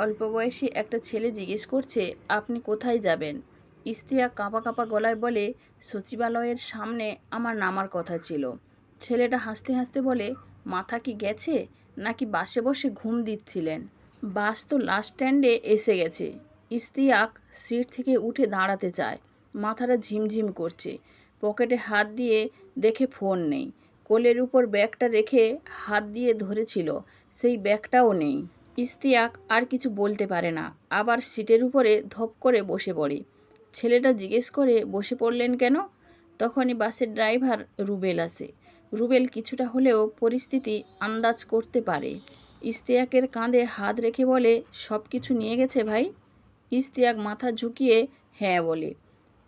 অল্প বয়সী একটা ছেলে জিজ্ঞেস করছে, আপনি কোথায় যাবেন? ইশতিয়াক কাঁপা কাঁপা গলায় বলে, সচিবালয়ের সামনে আমার নামার কথা ছিল। ছেলেটা হাসতে হাসতে বলে, মাথা কি গেছে নাকি বাসে বসে ঘুম দিচ্ছিলেন? বাস তো লাস্ট স্ট্যান্ডে এসে গেছে। ইশতিয়াক সিট থেকে উঠে দাঁড়াতে চায়, মাথাটা ঝিমঝিম করছে। পকেটে হাত দিয়ে দেখে ফোন নেই। কোলের উপর ব্যাগটা রেখে হাত দিয়ে ধরেছিল, সেই ব্যাগটাও নেই। ইশতিয়াক আর কিছু বলতে পারে না, আবার সিটের উপরে ধপ করে বসে পড়ে। ছেলেটা জিজ্ঞেস করে, বসে পড়লেন কেন? তখনই বাসের ড্রাইভার রুবেল আসে। রুবেল কিছুটা হলেও পরিস্থিতি আন্দাজ করতে পারে। ইশতিয়াকের কাঁধে হাত রেখে বলে, সব কিছু নিয়ে গেছে ভাই? ইশতিয়াক মাথা ঝুঁকিয়ে হ্যাঁ বলে।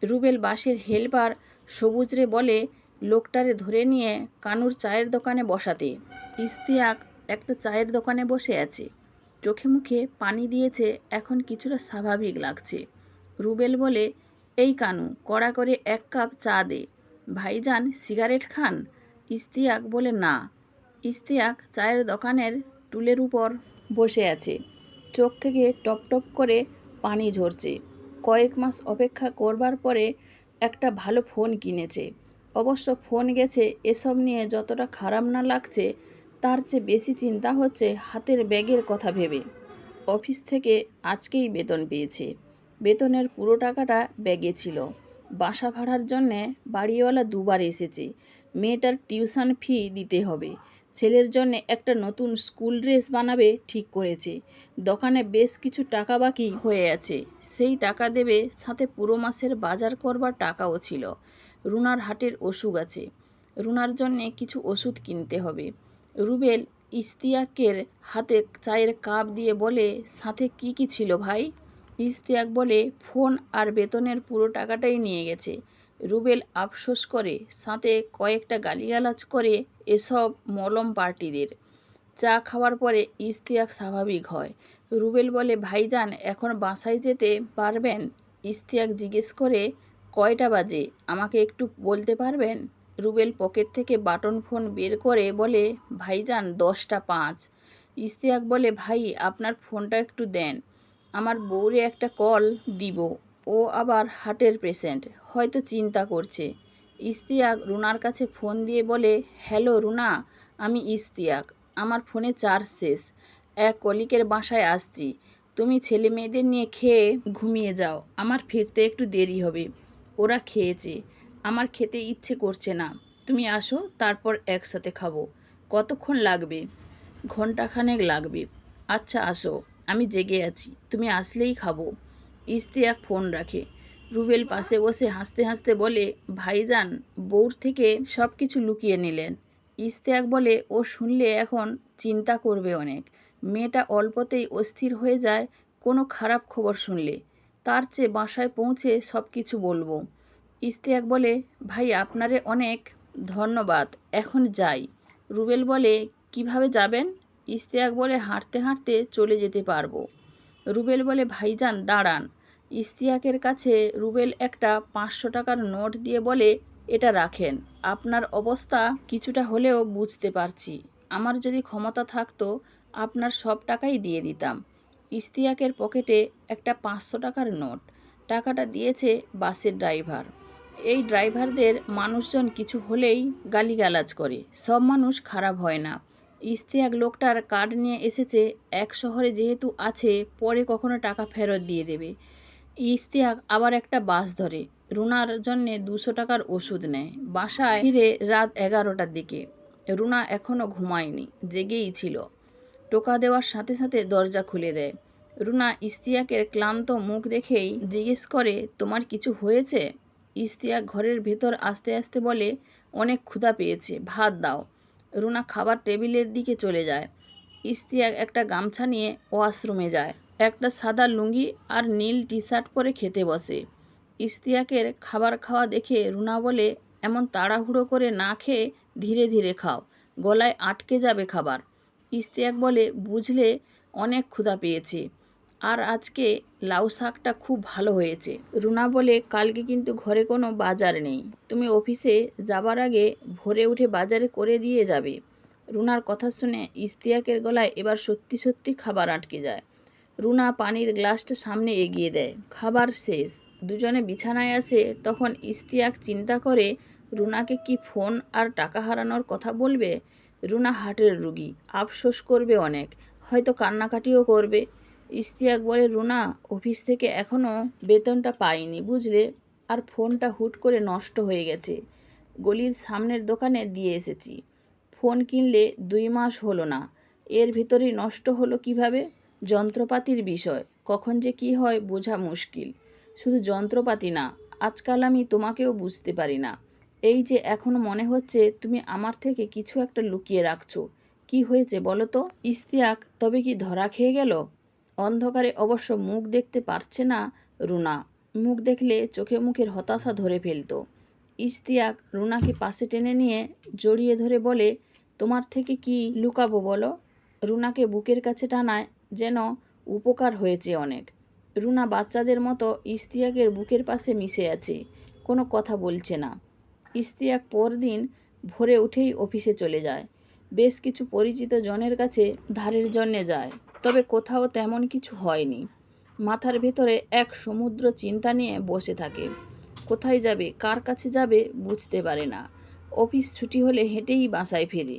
রুবেল বাসের হেল্পার সবুজরে বলে, লোকটারে ধরে নিয়ে কানুর চায়ের দোকানে বসাতে। ইশতিয়াক একটা চায়ের দোকানে বসে আছে, চোখে মুখে পানি দিয়েছে, এখন কিছুটা স্বাভাবিক লাগছে। রুবেল বলে, এই কানু, কড়া করে 1 কাপ চা দে। ভাইজান সিগারেট খান? ইশতিয়াক বলে, না। ইশতিয়াক চায়ের দোকানের টুলের উপর বসে আছে, চোখ থেকে টপ টপ করে পানি ঝরছে। কয়েক মাস অপেক্ষা করবার পরে একটা ভালো ফোন কিনেছে। অবশ্য ফোন গেছে এসব নিয়ে যতটা খারাপ না লাগছে, তার চেয়ে বেশি চিন্তা হচ্ছে হাতের ব্যাগের কথা ভেবে। অফিস থেকে আজকেই বেতন পেয়েছে। বেতনের পুরো টাকাটা ব্যাগে ছিল। বাসা ভাড়ার জন্যে বাড়িওয়ালা 2বার এসেছে। মেয়েটার টিউশন ফি দিতে হবে। ছেলের জন্য একটা নতুন স্কুল ড্রেস বানাবে ঠিক করেছে। দোকানে বেশ কিছু টাকা বাকি হয়ে আছে, সেই টাকা দেবে। সাথে পুরো মাসের বাজার করবার টাকাও ছিল। রুনার হাটের অসুখ আছে, রুনার জন্যে কিছু ওষুধ কিনতে হবে। রুবেল ইশতিয়াকের হাতে চায়ের কাপ দিয়ে বলে, সাথে কি কি ছিল ভাই? ইশতিয়াক বলে, ফোন আর বেতনের পুরো টাকাটাই নিয়ে গেছে। রুবেল আফসোস করে, সাথে কয়েকটা গালিগালাজ করে এসব মলম পার্টিদের। চা খাওয়ার পরে ইশতিয়াক স্বাভাবিক হয়। রুবেল বলে, ভাইজান এখন বাসায় যেতে পারবেন? ইশতিয়াক জিজ্ঞেস করে, কয়টা বাজে আমাকে একটু বলতে পারবেন? রুবেল পকেট থেকে বাটন ফোন বের করে বলে, ভাইজান 10টা 5। ইশতিয়াক বলে, ভাই আপনার ফোনটা একটু দেন, আমার বউরে একটা কল দিব, ও আবার হার্টের পেশেন্ট, হয়তো চিন্তা করছে। ইশতিয়াক রুনার কাছে ফোন দিয়ে বলে, হ্যালো রুনা, আমি ইশতিয়াক, আমার ফোনে চার্জ শেষ, এক কলিকের বাসায় আসছি। তুমি ছেলে মেয়েদের নিয়ে খেয়ে ঘুমিয়ে যাও, আমার ফিরতে একটু দেরি হবে। ওরা খেয়েছে, আমার খেতে ইচ্ছে করছে না। তুমি আসো, তারপর একসাথে খাবো। কতক্ষণ লাগবে? ঘন্টাখানেক লাগবে। আচ্ছা আসো, আমি জেগে আছি, তুমি আসলেই খাবো। ইশতিয়াক ফোন রাখে। রুবেল পাশে বসে হাসতে হাসতে বলে, ভাইজান বউর থেকে সব কিছু লুকিয়ে নিলেন। ইশতিয়াক বলে, ও শুনলে এখন চিন্তা করবে অনেক। মেয়েটা অল্পতেই অস্থির হয়ে যায় কোনো খারাপ খবর শুনলে। তার চেয়ে বাসায় পৌঁছে সব কিছু বলবো। ইশতিয়াক বলে, ভাই আপনারে অনেক ধন্যবাদ, এখন যাই। রুবেল বলে, কিভাবে যাবেন? ইশতিয়াক বলে, হাঁটতে হাঁটতে চলে যেতে পারবো। রুবেল বলে, ভাইজান দাঁড়ান। ইশতিয়াকের কাছে রুবেল একটা 500 টাকার নোট দিয়ে বলে, এটা রাখেন, আপনার অবস্থা কিছুটা হলেও বুঝতে পারছি। আমার যদি ক্ষমতা থাকতো আপনার সব টাকাই দিয়ে দিতাম। ইশতিয়াকের পকেটে একটা 500 টাকার নোট। টাকাটা দিয়েছে বাসের ড্রাইভার। এই ড্রাইভারদের মানুষজন কিছু হলেই গালিগালাজ করে, সব মানুষ খারাপ হয় না। ইশতিয়াক লোকটার কার্ড নিয়ে এসেছে, এক শহরে যেহেতু আছে, পরে কখনো টাকা ফেরত দিয়ে দেবে। ইশতিয়াক আবার একটা বাস ধরে, রুনার জন্যে 200 টাকার ওষুধ নেয়। বাসায় ফিরে রাত 11টার দিকে। রুনা এখনও ঘুমায়নি, জেগেই ছিল। টোকা দেওয়ার সাথে সাথে দরজা খুলে দেয়। রুনা ইশতিয়াকের ক্লান্ত মুখ দেখেই জিজ্ঞেস করে, তোমার কিছু হয়েছে? ইশতিয়াক ঘরের ভেতর আসতে আসতে বলে, অনেক ক্ষুধা পেয়েছে, ভাত দাও। রুনা খাবার টেবিলের দিকে চলে যায়। ইশতিয়াক একটা গামছা নিয়ে ওয়াশরুমে যায়। একটা সাদা লুঙ্গি আর নীল টি শার্ট পরে খেতে বসে। ইশতিয়াকের খাবার খাওয়া দেখে রুনা বলে, এমন তাড়াহুড়ো করে না খেয়ে ধীরে ধীরে খাও, গলায় আটকে যাবে খাবার। ইশতিয়াক বলে, বুঝলে অনেক ক্ষুধা পেয়েছে, আর আজকে লাউ শাকটা খুব ভালো হয়েছে। রুনা বলে, কালকে কিন্তু ঘরে কোনো বাজার নেই, তুমি অফিসে যাবার আগে ভোরে উঠে বাজারে করে দিয়ে যাবে। রুনার কথা শুনে ইশতিয়াকের গলায় এবার সত্যি সত্যি খাবার আটকে যায়। রুনা পানির গ্লাসটা সামনে এগিয়ে দেয়। খাবার শেষ, দুজনে বিছানায় আসে। তখন ইশতিয়াক চিন্তা করে রুনাকে কি ফোন আর টাকা হারানোর কথা বলবে। রুনা হার্টের রুগী, আফসোস করবে অনেক, হয়তো কান্নাকাটিও করবে। ইশতিয়াক বলে, রুনা, অফিস থেকে এখনও বেতনটা পাইনি বুঝলে, আর ফোনটা হুট করে নষ্ট হয়ে গেছে। গলির সামনের দোকানে দিয়ে এসেছি। ফোন কিনলে 2 মাস হলো না, এর ভিতরেই নষ্ট হলো কিভাবে? যন্ত্রপাতির বিষয়, কখন যে কি হয় বোঝা মুশকিল। শুধু যন্ত্রপাতি না, আজকাল আমি তোমাকেও বুঝতে পারি না। এই যে এখনো মনে হচ্ছে তুমি আমার থেকে কিছু একটা লুকিয়ে রাখছো। কি হয়েছে বলো তো? ইশতিয়াক তবে কি ধরা খেয়ে গেল? অন্ধকারে অবশ্য মুখ দেখতে পারছে না রুনা। মুখ দেখলে চোখে মুখের হতাশা ধরে ফেলতো। ইশতিয়াক রুনাকে পাশে টেনে নিয়ে জড়িয়ে ধরে বলে, তোমার থেকে কি লুকাবো বলো? রুনাকে বুকের কাছে টানায়, যেন উপকার হয়েছে অনেক। রুনা বাচ্চাদের মতো ইশতিয়াকের বুকের পাশে মিশে আছে, কোনো কথা বলছে না। ইশতিয়াক পরদিন ভোরে উঠেই অফিসে চলে যায়। বেশ কিছু পরিচিত জনের কাছে ধারের জন্যে যায়, তবে কোথাও তেমন কিছু হয়নি। মাথার ভেতরে এক সমুদ্র চিন্তা নিয়ে বসে থাকে। কোথায় যাবে, কার কাছে যাবে বুঝতে পারে না। অফিস ছুটি হলে হেঁটেই বাসায় ফেরে।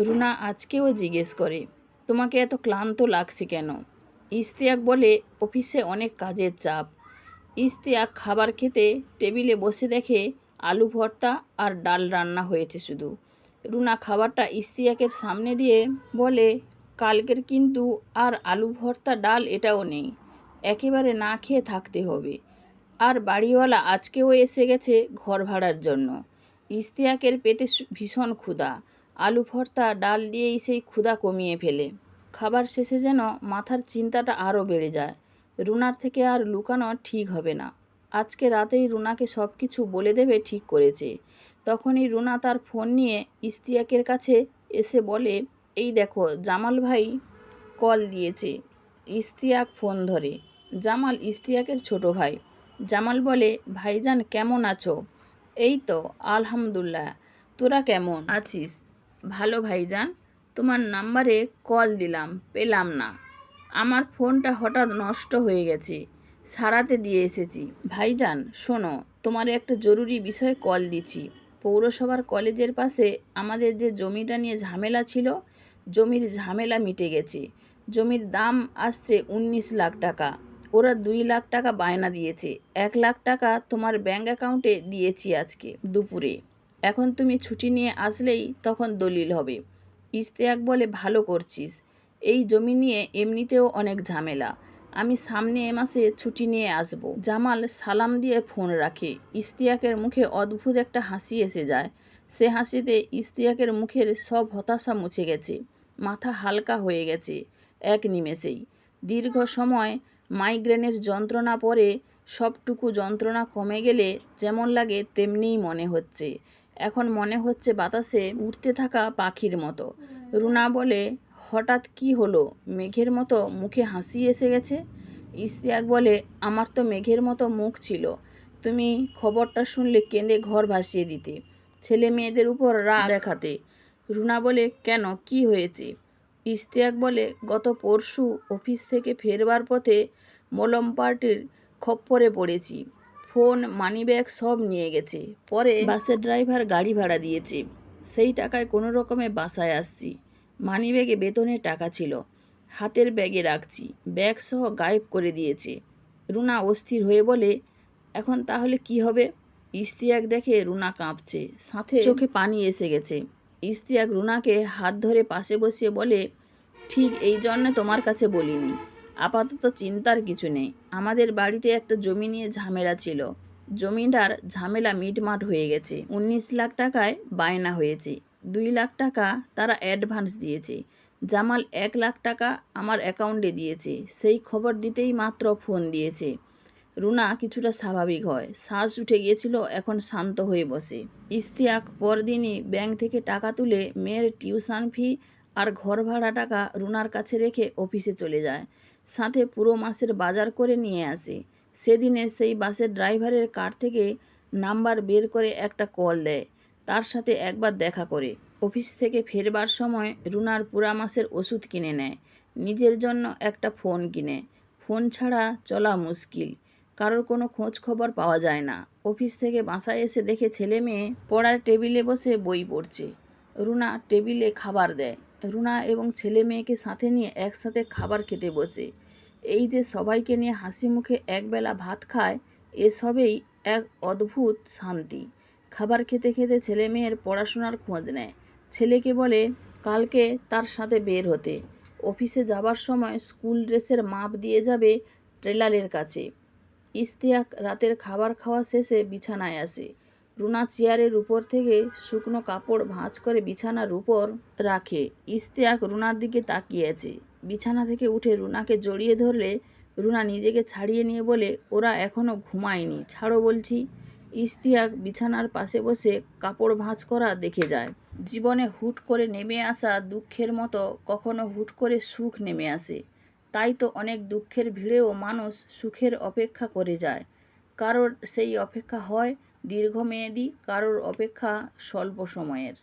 রুনা আজকেও জিজ্ঞেস করে, তোমাকে এত ক্লান্ত লাগছে কেন? ইশতিয়াক বলে, অফিসে অনেক কাজের চাপ। ইশতিয়াক খাবার খেতে টেবিলে বসে দেখে আলু ভর্তা আর ডাল রান্না হয়েছে শুধু। রুনা খাবারটা ইশতিয়াকের সামনে দিয়ে বলে, কালকের কিন্তু আর আলু ভর্তা ডাল এটাও নেই, একেবারে না খেয়ে থাকতে হবে। আর বাড়িওয়ালা আজকেও এসে গেছে ঘর ভাড়ার জন্য। ইশতিয়াকের পেটে ভীষণ ক্ষুধা, আলু ভর্তা ডাল দিয়েই সেই ক্ষুধা কমিয়ে ফেলে। খাবার শেষে যেন মাথার চিন্তাটা আরও বেড়ে যায়। রুনার থেকে আর লুকানো ঠিক হবে না। আজকে রাতেই রুনাকে সব কিছু বলে দেবে ঠিক করেছে। তখনই রুনা তার ফোন নিয়ে ইশতিয়াকের কাছে এসে বলে, এই দেখো জামাল ভাই কল দিয়েছে। ইশতিয়াক ফোন ধরে। জামাল ইশতিয়াকের ছোট ভাই। জামাল বলে, ভাইজান কেমন আছো? এই তো আলহামদুলিল্লাহ, তোরা কেমন আছিস? ভালো ভাইজান, তোমার নাম্বারে কল দিলাম, পেলাম না। আমার ফোনটা হঠাৎ নষ্ট হয়ে গেছে, সারাতে দিয়ে এসেছি। ভাইজান শোনো, তোমার একটা জরুরি বিষয়ে কল দিচ্ছি। পৌরসভার কলেজের পাশে আমাদের যে জমিটা নিয়ে ঝামেলা ছিল, জমির ঝামেলা মিটে গেছে। জমির দাম আসছে 19 লাখ টাকা। ওরা 2 লাখ টাকা বায়না দিয়েছে। 1 লাখ টাকা তোমার ব্যাঙ্ক অ্যাকাউন্টে দিয়েছি আজকে দুপুরে। এখন তুমি ছুটি নিয়ে আসলেই তখন দলিল হবে। ইশতিয়াক বলে, ভালো করছিস, এই জমি নিয়ে এমনিতেও অনেক ঝামেলা। আমি সামনে এ মাসে ছুটি নিয়ে আসব। জামাল সালাম দিয়ে ফোন রাখে। ইশতিয়াকের মুখে অদ্ভুত একটা হাসি এসে যায়। সে হাসিতে ইশতিয়াকের মুখের সব হতাশা মুছে গেছে, মাথা হালকা হয়ে গেছে এক নিমেষেই। দীর্ঘ সময় মাইগ্রেনের যন্ত্রণা পরে সবটুকু যন্ত্রণা কমে গেলে যেমন লাগে তেমনিই মনে হচ্ছে। এখন মনে হচ্ছে বাতাসে উড়তে থাকা পাখির মতো। রুনা বলে, হঠাৎ কি হলো? মেঘের মতো মুখে হাসি এসে গেছে। ইশতিয়াক বলে, আমার তো মেঘের মতো মুখ ছিল, তুমি খবরটা শুনলে কেঁদে ঘর ভাসিয়ে দিতে, ছেলে মেয়েদের উপর রাগ দেখাতে। রুনা বলে, কেন, কি হয়েছে? ইশতিয়াক বলে, গত পরশু অফিস থেকে ফেরবার পথে মলম পার্টির খপ্পরে পড়েছি। ফোন, মানিব্যাগ সব নিয়ে গেছে। পরে বাসের ড্রাইভার গাড়ি ভাড়া দিয়েছে, সেই টাকায় কোনো রকমে বাসায় আসছি। মানিব্যাগে বেতনের টাকা ছিল, হাতের ব্যাগে রাখছি, ব্যাগ সহ গায়েব করে দিয়েছে। রুনা অস্থির হয়ে বলে, এখন তাহলে কি হবে? ইশতিয়াক দেখে রুনা কাঁপছে, সাথে চোখে পানি এসে গেছে। ইশতিয়াক রুনাকে হাত ধরে পাশে বসিয়ে বলে, ঠিক এই জন্য তোমার কাছে বলিনি। আপাতত চিন্তার কিছু নেই। আমাদের বাড়িতে একটা জমি নিয়ে ঝামেলা ছিল, জমিটার ঝামেলা মিটমাট হয়ে গেছে। 19 লাখ টাকায় বায়না হয়েছে। 2 লাখ টাকা তারা অ্যাডভান্স দিয়েছে। জামাল 1 লাখ টাকা আমার অ্যাকাউন্টে দিয়েছে। সেই খবর দিতেই মাত্র ফোন দিয়েছে। রুনা কিছুটা স্বাভাবিক হয়, শ্বাস উঠে গিয়েছিল, এখন শান্ত হয়ে বসে। ইশতিয়াক পরদিনই ব্যাংক থেকে টাকা তুলে মেয়ের টিউশন ফি আর ঘর ভাড়া টাকা রুনার কাছে রেখে অফিসে চলে যায়। সাথে পুরো মাসের বাজার করে নিয়ে আসে। সেদিনে সেই বাসের ড্রাইভারের কার থেকে নাম্বার বের করে একটা কল দেয়, তার সাথে একবার দেখা করে। অফিস থেকে ফেরবার সময় রুনার পুরা মাসের ওষুধ কিনে নেয়, নিজের জন্য একটা ফোন কিনে, ফোন ছাড়া চলা মুশকিল, কারোর কোনো খোঁজ খবর পাওয়া যায় না। অফিস থেকে বাসায় এসে দেখে ছেলে মেয়ে পড়ার টেবিলে বসে বই পড়ছে। রুনা টেবিলে খাবার দেয়। রুনা এবং ছেলে মেয়েকে সাথে নিয়ে একসাথে খাবার খেতে বসে। এই যে সবাইকে নিয়ে হাসি মুখে একবেলা ভাত খায়, এসবেই এক অদ্ভুত শান্তি। খাবার খেতে খেতে ছেলে মেয়ের পড়াশোনার খোঁজ নেয়। ছেলেকে বলে কালকে তার সাথে বের হতে, অফিসে যাবার সময় স্কুল ড্রেসের মাপ দিয়ে যাবে টেলারের কাছে। ইশতিয়াক রাতের খাবার খাওয়া শেষে বিছানায় আসে। রুনা চেয়ারের উপর থেকে শুকনো কাপড় ভাঁজ করে বিছানার উপর রাখে। ইশতিয়াক রুনার দিকে তাকিয়ে আছে। বিছানা থেকে উঠে রুনাকে জড়িয়ে ধরলে রুনা নিজেকে ছাড়িয়ে নিয়ে বলে, ওরা এখনো ঘুমায়নি, ছাড়ো বলছি। ইশতিয়াক বিছানার পাশে বসে কাপড় ভাঁজ করা দেখে যায়। জীবনে হুট করে নেমে আসা দুঃখের মতো কখনো হুট করে সুখ নেমে আসে। তাই তো অনেক দুঃখের ভিড়েও মানুষ সুখের অপেক্ষা করে যায়। কারোর সেই অপেক্ষা হয় দীর্ঘমেয়াদী, কারোর অপেক্ষা স্বল্প সময়ের।